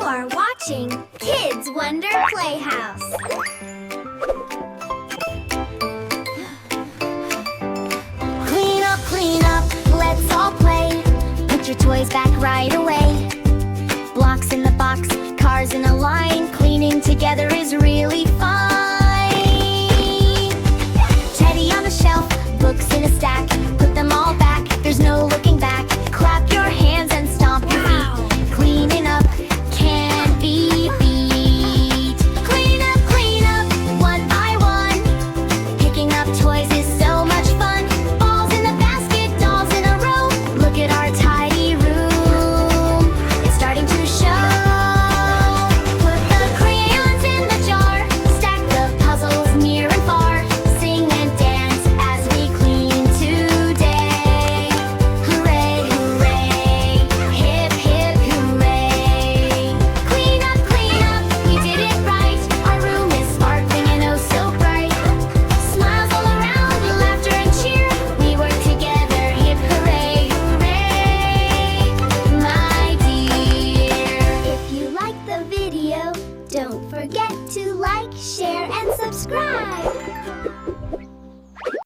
are watching Kids Wonder Playhouse. Clean up, let's all play. Put your toys back right away. Blocks in the box, cars in a line. Cleaning together is really fun. Teddy on the shelf, books in a stack. Put them all back, there's no looking back. Clap your hands and stomp your feet. Cleaning up can't be beat. Clean up, one by one. Picking up toys is so much fun. Balls in the basket, dolls in a row. Look at our tidy room, it's starting to show. Put the crayons in the jar. Stack the puzzles near and far. Sing and dance as we clean today. Hooray, hooray, hip, hip, hooray. Clean up, we did it right. Our room is sparkling and oh so bright. Smiles all around, laughter and cheer. We work together, hip hooray, hooray, my dear. If you like the video, don't forget to like, share, and subscribe.